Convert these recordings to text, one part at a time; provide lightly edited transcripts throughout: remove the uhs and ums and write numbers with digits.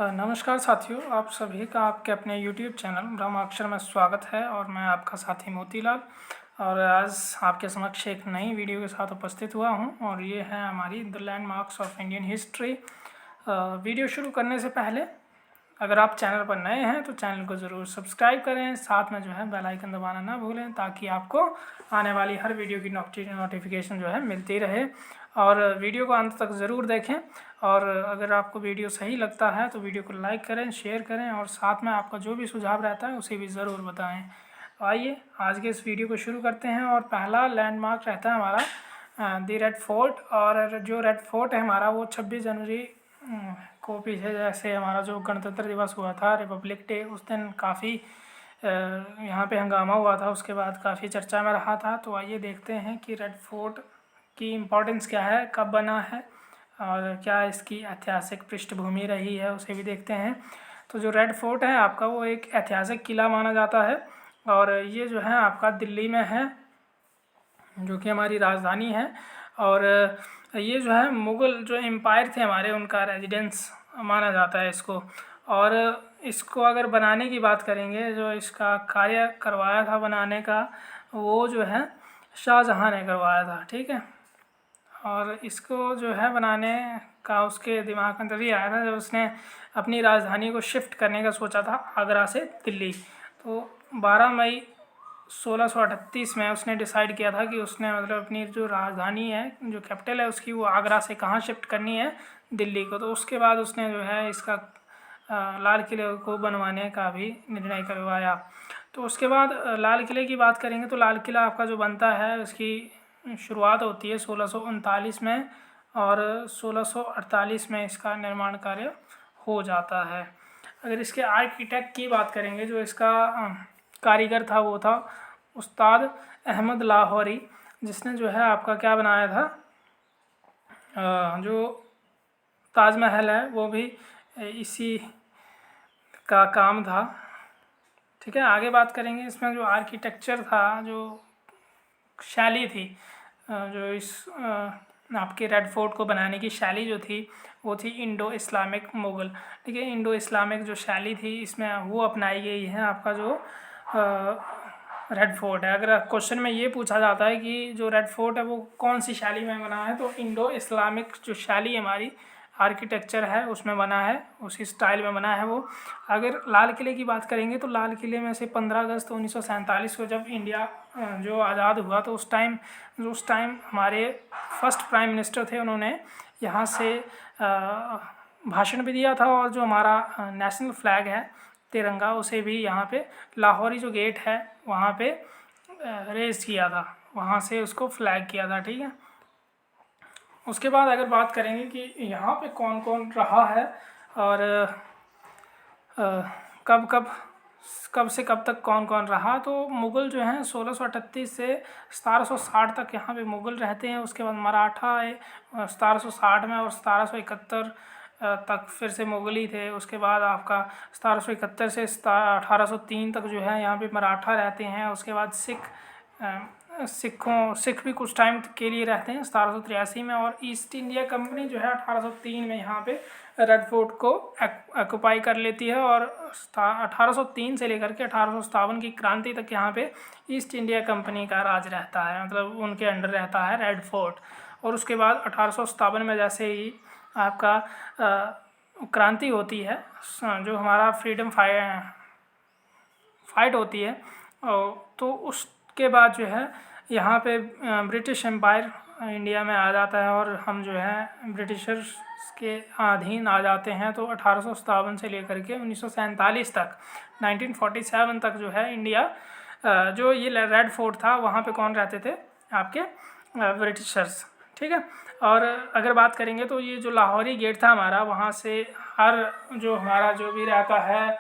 नमस्कार साथियों, आप सभी का आपके अपने YouTube चैनल ब्रह्माक्षर में स्वागत है। और मैं आपका साथी मोतीलाल, और आज आपके समक्ष एक नई वीडियो के साथ उपस्थित हुआ हूं। और ये है हमारी the landmarks of Indian history. Video शुरू करने से पहले अगर आप चैनल पर नए हैं तो चैनल को ज़रूर सब्सक्राइब करें, साथ में जो है बेल आइकन दबाना ना भूलें, ताकि आपको आने वाली हर वीडियो की नोटिफिकेशन जो है मिलती रहे। और वीडियो को अंत तक ज़रूर देखें, और अगर आपको वीडियो सही लगता है तो वीडियो को लाइक करें, शेयर करें, और साथ में आपका जो भी सुझाव रहता है उसे भी ज़रूर बताएं। तो आइए आज के इस वीडियो को शुरू करते हैं। और पहला लैंडमार्क रहता है हमारा दी रेड फोर्ट। और जो रेड फोर्ट है हमारा वो 26 जनवरी को पीछे जैसे हमारा जो गणतंत्र दिवस हुआ था, रिपब्लिक डे, उस दिन काफ़ी यहाँ पे हंगामा हुआ था। उसके बाद काफ़ी चर्चा में रहा था। तो आइए देखते हैं कि रेड फोर्ट की इम्पोर्टेंस क्या है, कब बना है, और क्या इसकी ऐतिहासिक पृष्ठभूमि रही है, उसे भी देखते हैं। तो जो रेड फोर्ट है आपका वो एक ऐतिहासिक किला माना जाता है, और ये जो है आपका दिल्ली में है, जो कि हमारी राजधानी है। और ये जो है मुग़ल जो एम्पायर थे हमारे, उनका रेजिडेंस माना जाता है इसको। और इसको अगर बनाने की बात करेंगे, जो इसका कार्य करवाया था बनाने का, वो जो है शाहजहाँ ने करवाया था, ठीक है। और इसको जो है बनाने का उसके दिमाग में तभी आया था जब उसने अपनी राजधानी को शिफ्ट करने का सोचा था आगरा से दिल्ली। तो 12 मई 1638 में उसने डिसाइड किया था कि उसने मतलब अपनी जो राजधानी है, जो कैपिटल है उसकी, वो आगरा से कहाँ शिफ्ट करनी है, दिल्ली को। तो उसके बाद उसने जो है इसका लाल किले को बनवाने का भी निर्णय करवाया। तो उसके बाद लाल किले की बात करेंगे तो लाल किला आपका जो बनता है उसकी शुरुआत होती है 1639 में, और 1648 में इसका निर्माण कार्य हो जाता है। अगर इसके आर्किटेक्ट की बात करेंगे, जो इसका कारीगर था वो था उस्ताद अहमद लाहौरी, जिसने जो है आपका क्या बनाया था, जो ताजमहल है वो भी इसी का काम था, ठीक है। आगे बात करेंगे इसमें जो आर्किटेक्चर था, जो शैली थी, जो इस आपके रेड फोर्ट को बनाने की शैली जो थी वो थी इंडो इस्लामिक मुग़ल, ठीक है। इंडो इस्लामिक जो शैली थी इसमें वो अपनाई गई है आपका जो रेड फोर्ट है। अगर क्वेश्चन में ये पूछा जाता है कि जो रेड फोर्ट है वो कौन सी शैली में बना है, तो इंडो इस्लामिक जो शैली हमारी आर्किटेक्चर है उसमें बना है, उसी स्टाइल में बना है वो। अगर लाल किले की बात करेंगे तो लाल किले में से 15 अगस्त 1947 को जब इंडिया जो आज़ाद हुआ, तो उस टाइम हमारे फर्स्ट प्राइम मिनिस्टर थे, उन्होंने यहाँ से भाषण भी दिया था। और जो हमारा नेशनल फ्लैग है तिरंगा, उसे भी यहाँ पे लाहौरी जो गेट है वहाँ पे रेज़ किया था, वहाँ से उसको फ्लैग किया था, ठीक है। उसके बाद अगर बात करेंगे कि यहाँ पे कौन कौन रहा है, और कब से कब तक कौन कौन रहा, तो मुग़ल जो हैं 1638 से 1760 तक यहाँ पे मुग़ल रहते हैं। उसके बाद मराठा आए 1760 में, और 1771 तक फिर से मुग़ल ही थे। उसके बाद आपका 1771 से 1803 तक जो है यहाँ पे मराठा रहते हैं। उसके बाद सिख भी कुछ टाइम के लिए रहते हैं 1783 में। और ईस्ट इंडिया कंपनी जो है 1803 में यहाँ पे रेड फोर्ट को ऑक्युपाई कर लेती है। और 1803 से लेकर के 1857 की क्रांति तक यहाँ पे ईस्ट इंडिया कंपनी का राज रहता है, मतलब उनके अंडर रहता है रेड फोर्ट। और उसके बाद 1857 में जैसे ही आपका क्रांति होती है, जो हमारा फ्रीडम फाइट होती है, तो उसके बाद जो है यहाँ पे ब्रिटिश एम्पायर इंडिया में आ जाता है, और हम जो है ब्रिटिशर्स के अधीन आ जाते हैं। तो 1857 से लेकर के 1947 तक, 1947 तक जो है इंडिया, जो ये रेड फोर्ट था वहाँ पे कौन रहते थे, आपके ब्रिटिशर्स, ठीक है। और अगर बात करेंगे तो ये जो लाहौरी गेट था हमारा, वहाँ से हर जो हमारा जो भी रहता है,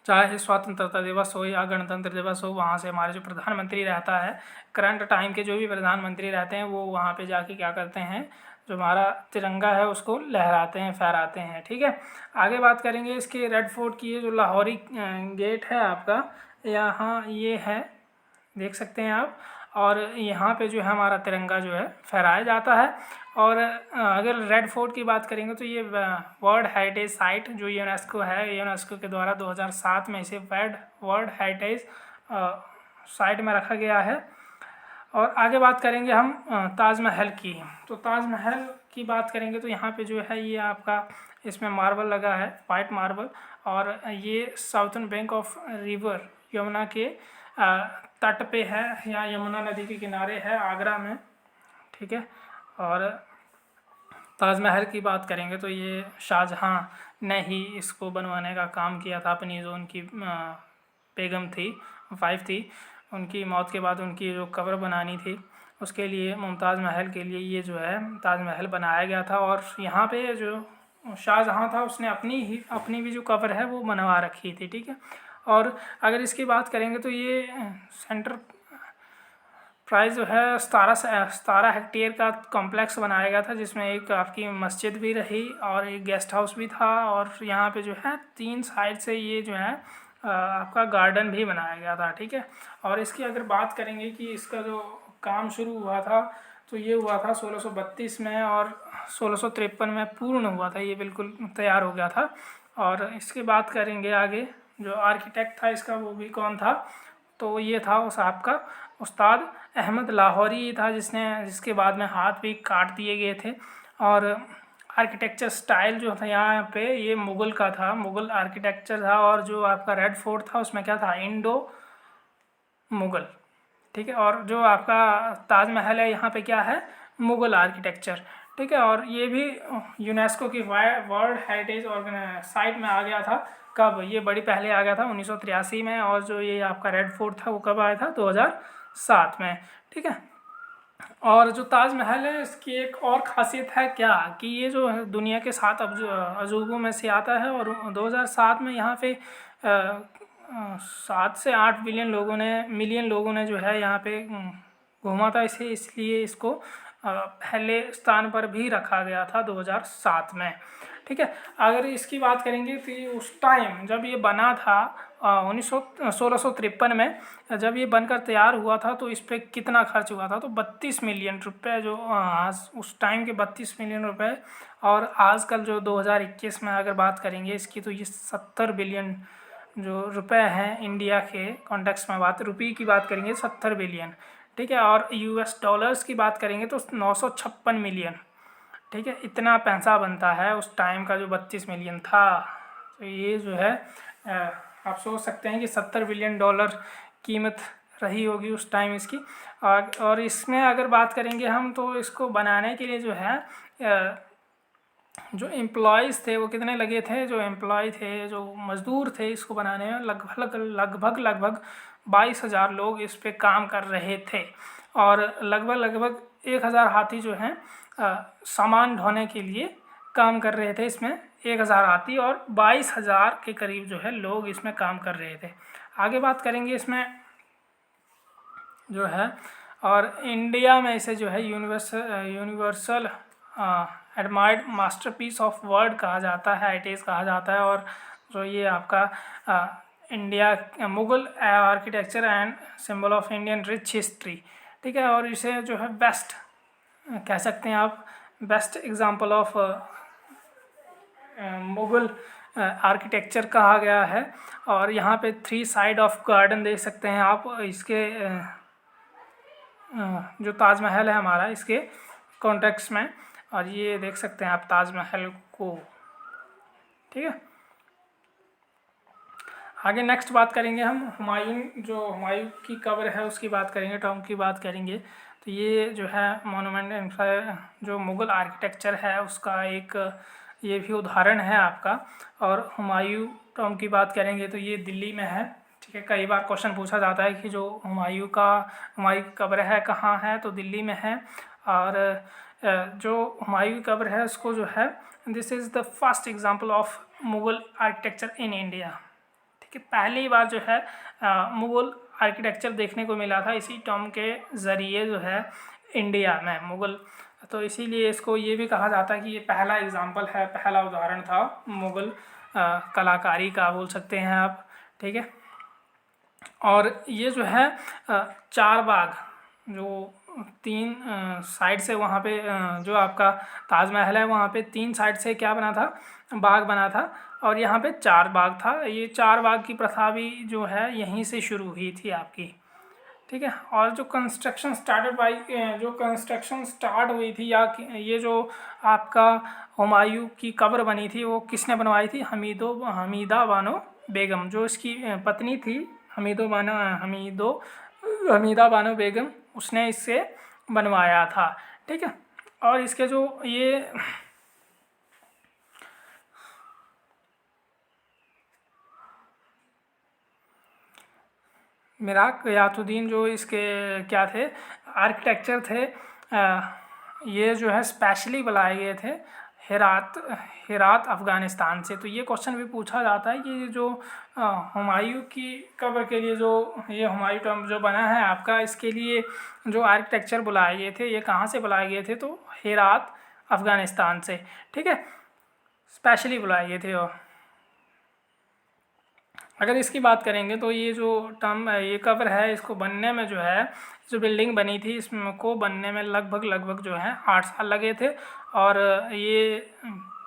चाहे स्वतंत्रता दिवस हो या गणतंत्र दिवस हो, वहाँ से हमारे जो प्रधानमंत्री रहता है, करंट टाइम के जो भी प्रधानमंत्री रहते हैं, वो वहाँ पे जाके क्या करते हैं, जो हमारा तिरंगा है उसको लहराते हैं, फहराते हैं, ठीक है। आगे बात करेंगे इसके रेड फोर्ट की। ये जो लाहौरी गेट है आपका, यहाँ ये है, देख सकते हैं आप। और यहाँ पे जो है हमारा तिरंगा जो है फहराया जाता है। और अगर रेड फोर्ट की बात करेंगे तो ये वर्ल्ड हेरिटेज साइट जो यूनेस्को है, यूनेस्को के द्वारा 2007 में इसे वर्ल्ड हेरिटेज साइट में रखा गया है। और आगे बात करेंगे हम ताजमहल की। तो ताजमहल की बात करेंगे तो यहाँ पे जो है ये आपका इसमें मार्बल लगा है, वाइट मार्बल, और ये southern bank of river Yamuna के तट पे है, या यमुना नदी के किनारे है, आगरा में। ठीक है। और ताजमहल की बात करेंगे तो ये शाहजहाँ ने ही इसको बनवाने का काम किया था। अपनी जो उनकी बेगम थी, वाइफ थी, उनकी मौत के बाद उनकी जो कब्र बनानी थी, उसके लिए मुमताज़ महल के लिए ये जो है ताजमहल बनाया गया था। और यहाँ पे जो शाहजहाँ था उसने अपनी भी जो कब्र है वो बनवा रखी थी। ठीक है। और अगर इसकी बात करेंगे तो ये सेंटर प्राइस जो है 17 हेक्टेयर का कॉम्प्लेक्स बनाया गया था, जिसमें एक आपकी मस्जिद भी रही और एक गेस्ट हाउस भी था। और यहाँ पे जो है 3 साइड से ये जो है आपका गार्डन भी बनाया गया था। ठीक है। और इसकी अगर बात करेंगे कि इसका जो काम शुरू हुआ था तो ये हुआ था 1632 में, और 1653 में पूर्ण हुआ था, ये बिल्कुल तैयार हो गया था। और इसकी बात करेंगे आगे, जो आर्किटेक्ट था इसका वो भी कौन था, तो ये था उस आपका उस्ताद अहमद लाहौरी था, जिसके बाद में हाथ भी काट दिए गए थे। और आर्किटेक्चर स्टाइल जो था यहाँ पे ये मुग़ल का था, मुग़ल आर्किटेक्चर था। और जो आपका रेड फोर्ट था उसमें क्या था, इंडो मुग़ल। ठीक है। और जो आपका ताजमहल है यहाँ पे क्या है, मुग़ल आर्किटेक्चर। ठीक है। और ये भी यूनेस्को की वर्ल्ड हेरिटेज साइट में आ गया था। कब, ये बड़ी पहले आ गया था 1983 में। और जो ये आपका रेड फोर्ट था वो कब आया था, 2007 में। ठीक है। और जो ताजमहल है इसकी एक और ख़ासियत है क्या, कि ये जो है दुनिया के 7 अजूबों में से आता है। और 2007 में यहाँ पे 7 से 8 मिलियन लोगों ने जो है यहाँ पे घूमा था इसे, इसलिए इसको पहले स्थान पर भी रखा गया था 2007 में। ठीक है। अगर इसकी बात करेंगे तो उस टाइम जब ये बना था 1653 में, जब ये बनकर तैयार हुआ था तो इस पर कितना खर्च हुआ था, तो 32 मिलियन रुपए, जो आज उस टाइम के 32 मिलियन रुपए। और आजकल जो 2021 में अगर बात करेंगे इसकी, तो ये 70 बिलियन जो रुपए हैं इंडिया के कॉन्टेक्स्ट में, रुपये की बात करेंगे 70 बिलियन। ठीक है। और यूएस डॉलर्स की बात करेंगे तो 956 मिलियन। ठीक है। इतना पैसा बनता है उस टाइम का जो 32 मिलियन था। तो ये जो है आप सोच सकते हैं कि 70 बिलियन डॉलर कीमत रही होगी उस टाइम इसकी। और इसमें अगर बात करेंगे हम तो इसको बनाने के लिए जो है जो एम्प्लॉयज़ थे वो कितने लगे थे, जो एम्प्लॉय थे, जो मज़दूर थे इसको बनाने में, लगभग 22,000 लोग इस पे काम कर रहे थे। और लगभग 1,000 हाथी जो हैं सामान ढोने के लिए काम कर रहे थे इसमें। 1,000 हाथी और 22,000 के करीब जो है लोग इसमें काम कर रहे थे। आगे बात करेंगे इसमें जो है, और इंडिया में इसे जो है universal admired masterpiece of world कहा जाता है, हेरिटेज कहा जाता है। और जो ये आपका India Mughal architecture and symbol of Indian rich history. ठीक है। और इसे जो है बेस्ट कह सकते हैं आप, best example of Mughal architecture कहा गया है। और यहाँ पे 3 साइड ऑफ गार्डन देख सकते हैं आप, इसके जो ताजमहल है हमारा इसके कॉन्टेक्स्ट में। और ये देख सकते हैं आप ताजमहल को। ठीक है। आगे नेक्स्ट बात करेंगे हम हुमायूं की कब्र है उसकी बात करेंगे, टॉम की बात करेंगे। तो ये जो है मोनूमेंट जो मुग़ल आर्किटेक्चर है उसका एक ये भी उदाहरण है आपका। और हुमायूं टॉम की बात करेंगे तो ये दिल्ली में है। ठीक है। कई बार क्वेश्चन पूछा जाता है कि जो हुमायूं की कब्र है कहाँ है, तो दिल्ली में है। और जो हुमायूं की कब्र है उसको जो है, this is the first example of Mughal architecture in India. ठीक है। पहली बार जो है मुग़ल आर्किटेक्चर देखने को मिला था इसी टॉम के ज़रिए जो है इंडिया में मुग़ल। तो इसीलिए इसको ये भी कहा जाता है कि ये पहला एग्जांपल है, पहला उदाहरण था मुग़ल कलाकारी का, बोल सकते हैं आप। ठीक है। और ये जो है 4 बाग जो 3 साइड से वहाँ पे जो आपका ताजमहल है वहाँ पे 3 साइड से क्या बना था, बाग बना था, और यहाँ पे 4 बाग था। ये 4 बाग की प्रथा भी जो है यहीं से शुरू हुई थी आपकी, ठीक है। और जो कंस्ट्रक्शन स्टार्ट हुई थी, या ये जो आपका हुमायूं की कब्र बनी थी वो किसने बनवाई थी, हमीदा बानो बेगम, जो इसकी पत्नी थी हमीदा बानो बेगम, उसने इससे बनवाया था, ठीक है। और इसके जो ये मिराक यातुद्दीन जो इसके क्या थे, आर्किटेक्चर थे, ये जो है स्पेशली बुलाए गए थे हेरात अफ़गानिस्तान से। तो ये क्वेश्चन भी पूछा जाता है कि जो हुमायूं की कब्र के लिए जो ये हुमायूं टॉम्ब जो बना है आपका, इसके लिए जो आर्किटेक्चर बुलाए गए थे ये कहाँ से बुलाए गए थे, तो हेरात अफ़गानिस्तान से, ठीक है, स्पेशली बुलाए गए थे। और अगर इसकी बात करेंगे तो ये जो ये कब्र है, इसको बनने में जो है, जो बिल्डिंग बनी थी इसको बनने में लगभग जो है 8 साल लगे थे। और ये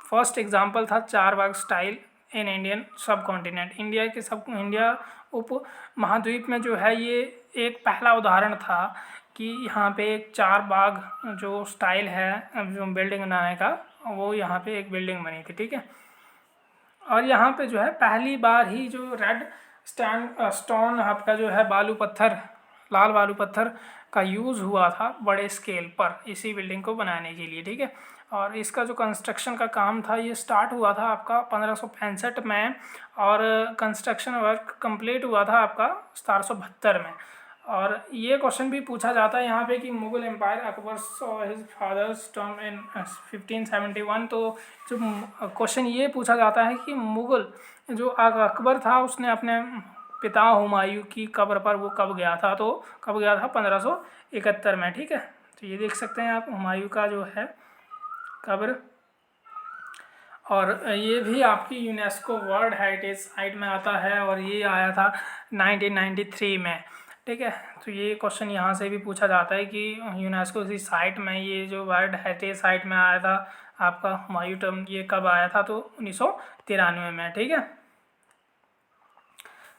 फर्स्ट एग्जांपल था 4 बाग स्टाइल इन इंडियन सब कॉन्टिनेंट, इंडिया उप महाद्वीप में जो है ये एक पहला उदाहरण था कि यहाँ पे एक 4 बाग जो स्टाइल है जो बिल्डिंग बनाने का, वो यहाँ पे एक बिल्डिंग बनी थी, ठीक है। और यहाँ पे जो है पहली बार ही जो रेड स्टोन आपका जो है लाल बालू पत्थर का यूज़ हुआ था बड़े स्केल पर इसी बिल्डिंग को बनाने के लिए, ठीक है। और इसका जो कंस्ट्रक्शन का काम था ये स्टार्ट हुआ था आपका 1565 में, और कंस्ट्रक्शन वर्क कंप्लीट हुआ था आपका 1772 में। और ये क्वेश्चन भी पूछा जाता है यहाँ पे कि Mughal empire Akbar his father's term in 1571। तो जो क्वेश्चन ये पूछा जाता है कि मुगल जो अकबर था उसने अपने पिता हुमायूं की कब्र पर वो कब गया था, तो कब गया था 1571 में, ठीक है। तो ये देख सकते हैं आप हुमायूं का जो है कब्र। और ये भी आपकी यूनेस्को वर्ल्ड हेरिटेज साइट में आता है, और ये आया था 1993 में, ठीक है। तो ये क्वेश्चन यहाँ से भी पूछा जाता है कि यूनेस्को की साइट में ये जो वर्ल्ड हेरिटेज साइट में आया था आपका हुमायूं टॉम्ब, ये कब आया था, तो 1993 में, ठीक है।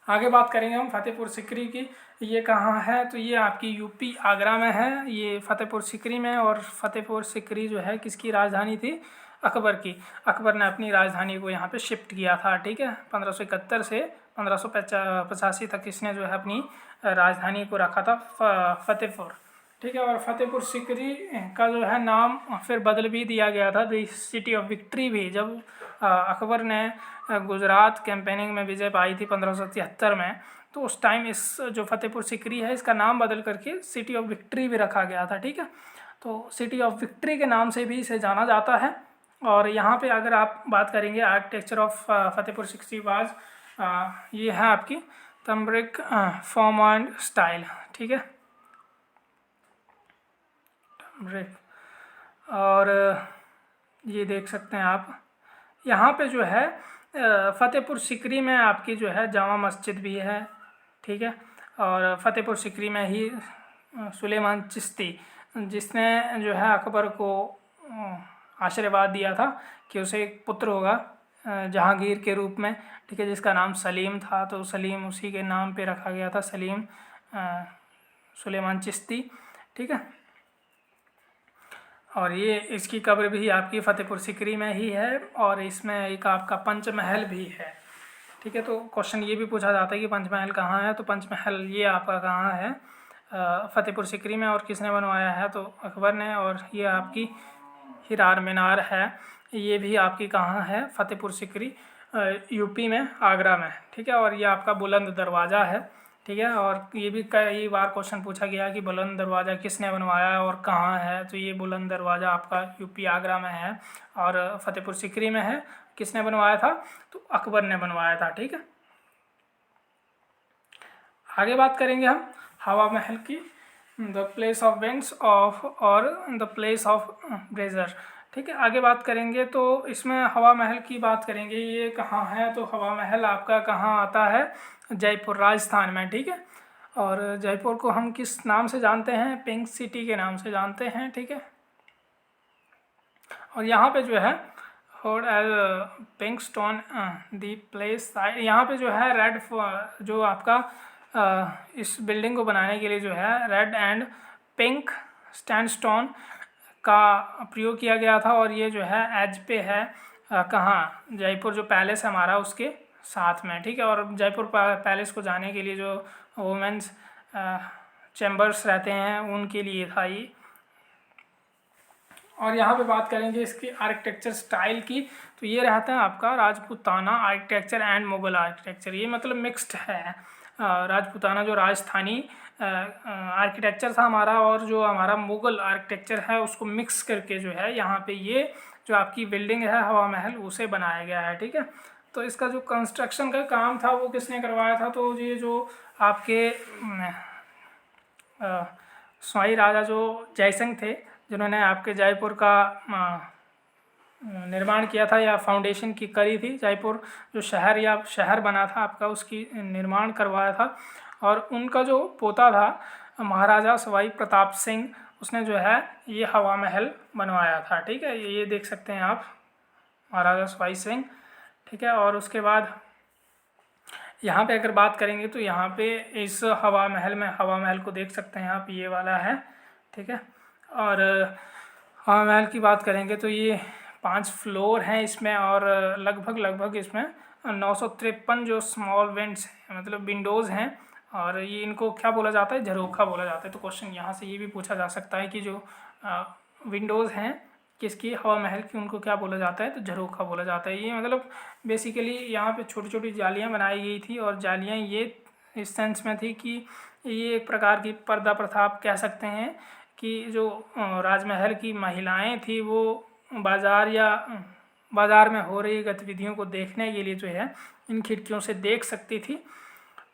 आगे बात करेंगे हम फतेहपुर सीकरी की। ये कहाँ है, तो ये आपकी यूपी आगरा में है, ये फतेहपुर सीकरी में। और फतेहपुर सीकरी जो है किसकी राजधानी थी, अकबर की। अकबर ने अपनी राजधानी को यहाँ पे शिफ्ट किया था, ठीक है। 1571 से 1585 तक इसने जो है अपनी राजधानी को रखा था फतेहपुर, ठीक है। और फतेहपुर सीकरी का जो है नाम फिर बदल भी दिया गया था द सिटी ऑफ विक्ट्री भी, जब अकबर ने गुजरात कैंपेनिंग में विजय पाई थी 1573 में, तो उस टाइम इस जो फतेहपुर सीकरी है इसका नाम बदल करके सिटी ऑफ विक्ट्री भी रखा गया था, ठीक है। तो सिटी ऑफ विक्ट्री के नाम से भी इसे जाना जाता है। और यहाँ पे अगर आप बात करेंगे architecture of Fatehpur Sikri was, ये है आपकी तम्ब्रिक फॉर्म एंड स्टाइल, ठीक है, तम्ब्रिक। और ये देख सकते हैं आप यहाँ पे जो है फतेहपुर सीकरी में आपकी जो है जामा मस्जिद भी है, ठीक है। और फतेहपुर सीकरी में ही सुलेमान चिश्ती, जिसने जो है अकबर को आशीर्वाद दिया था कि उसे एक पुत्र होगा जहांगीर के रूप में, ठीक है, जिसका नाम सलीम था, तो सलीम उसी के नाम पे रखा गया था, सलीम सुलेमान चिश्ती, ठीक है। और ये इसकी कब्र भी आपकी फतेहपुर सीकरी में ही है, और इसमें एक आपका पंचमहल भी है, ठीक है। तो क्वेश्चन ये भी पूछा जाता है कि पंचमहल कहाँ है, तो पंचमहल ये आपका कहाँ है, फतेहपुर सीकरी में। और किसने बनवाया है, तो अकबर ने। और ये आपकी हिरार मीनार है, ये भी आपकी कहाँ है, फतेहपुर सीकरी यूपी में, आगरा में, ठीक है। और ये आपका बुलंद दरवाज़ा है, ठीक है। और ये भी कई बार क्वेश्चन पूछा गया कि बुलंद दरवाज़ा किसने बनवाया और कहाँ है, तो ये बुलंद दरवाज़ा आपका यूपी आगरा में है और फतेहपुर सीकरी में है। किसने बनवाया था, तो अकबर ने बनवाया था, ठीक है। आगे बात करेंगे हम हवा महल की, the place of winds of और द प्लेस ऑफ ब्रेजर, ठीक है। आगे बात करेंगे तो इसमें हवा महल की बात करेंगे, ये कहाँ है, तो हवा महल आपका कहाँ आता है, जयपुर राजस्थान में, ठीक है। और जयपुर को हम किस नाम से जानते हैं? पिंक सिटी के नाम से जानते हैं, ठीक है। और यहाँ पे जो है hold as pink stone the place, यहाँ पे जो है रेड, जो आपका इस बिल्डिंग को बनाने के लिए जो है रेड एंड पिंक सैंडस्टोन का प्रयोग किया गया था। और ये जो है एज पे है कहाँ? जयपुर जो पैलेस है हमारा उसके साथ में, ठीक है। और जयपुर पैलेस को जाने के लिए जो वुमेंस चैम्बर्स रहते हैं उनके लिए था ये। और यहाँ पे बात करेंगे इसकी आर्किटेक्चर स्टाइल की, तो ये रहता है आपका Rajputana architecture and Mughal architecture. ये मतलब मिक्स्ड है। राजपूताना जो राजस्थानी आर्किटेक्चर था हमारा, और जो हमारा मुगल आर्किटेक्चर है उसको मिक्स करके जो है यहाँ पे ये जो आपकी बिल्डिंग है हवा महल उसे बनाया गया है, ठीक है। तो इसका जो कंस्ट्रक्शन का काम था वो किसने करवाया था? तो ये जो आपके स्वाई राजा जो जयसिंह थे, जिन्होंने आपके जयपुर का निर्माण किया था या फाउंडेशन की करी थी, जयपुर जो शहर या शहर बना था आपका उसकी निर्माण करवाया था। और उनका जो पोता था महाराजा सवाई प्रताप सिंह, उसने जो है ये हवा महल बनवाया था, ठीक है। ये देख सकते हैं आप, महाराजा सवाई सिंह, ठीक है। और उसके बाद यहाँ पे अगर बात करेंगे तो यहाँ पे इस हवा महल में, हवा महल को देख सकते हैं आप, ये वाला है, ठीक है। और हवा महल की बात करेंगे तो ये 5 फ्लोर हैं इसमें, और लगभग इसमें 953 जो स्मॉल विंड्स हैं, मतलब विंडोज़ हैं। और ये इनको क्या बोला जाता है? झरोखा बोला जाता है। तो क्वेश्चन यहाँ से ये भी पूछा जा सकता है कि जो विंडोज़ हैं किसकी? हवा महल की, उनको क्या बोला जाता है? तो झरोखा बोला जाता है। ये मतलब बेसिकली यहाँ पे छोटी छोटी जालियाँ बनाई गई थी, और जालियाँ ये इस सेंस में थी कि ये एक प्रकार की पर्दा प्रथा आप कह सकते हैं कि जो राजमहल की महिलाएं थी वो बाज़ार में हो रही गतिविधियों को देखने के लिए जो है इन खिड़कियों से देख सकती थी,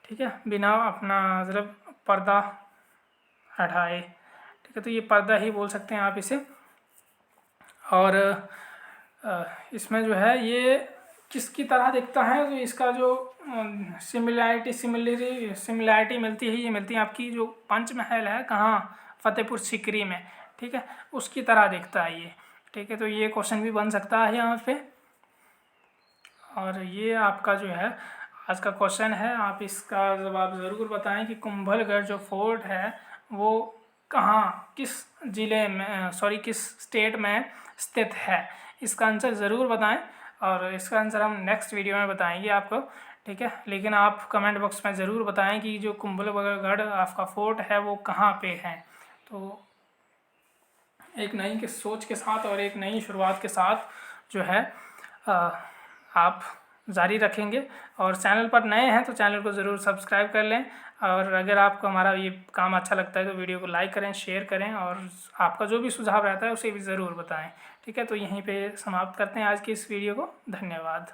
ठीक है, बिना अपना मतलब पर्दा हटाए, ठीक है। तो ये पर्दा ही बोल सकते हैं आप इसे। और इसमें जो है ये किसकी तरह दिखता है? तो इसका जो सिमिलैरिटी मिलती है, ये मिलती है आपकी जो पंचमहल है कहाँ? फतेहपुर सीकरी में, ठीक है, उसकी तरह दिखता है ये, ठीक है। तो ये क्वेश्चन भी बन सकता है यहाँ पे। और ये आपका जो है आज का क्वेश्चन है, आप इसका जवाब ज़रूर बताएं कि कुंभलगढ़ जो फोर्ट है वो कहाँ, किस ज़िले में, किस स्टेट में स्थित है? इसका आंसर ज़रूर बताएं, और इसका आंसर हम नेक्स्ट वीडियो में बताएंगे आपको, ठीक है। लेकिन आप कमेंट बॉक्स में ज़रूर बताएं कि जो कुंभलगढ़ आपका फोर्ट है वो कहाँ पे है। तो एक नई सोच के साथ और एक नई शुरुआत के साथ जो है आप जारी रखेंगे। और चैनल पर नए हैं तो चैनल को ज़रूर सब्सक्राइब कर लें। और अगर आपको हमारा ये काम अच्छा लगता है तो वीडियो को लाइक करें, शेयर करें, और आपका जो भी सुझाव रहता है उसे भी ज़रूर बताएं, ठीक है। तो यहीं पे समाप्त करते हैं आज की इस वीडियो को। धन्यवाद।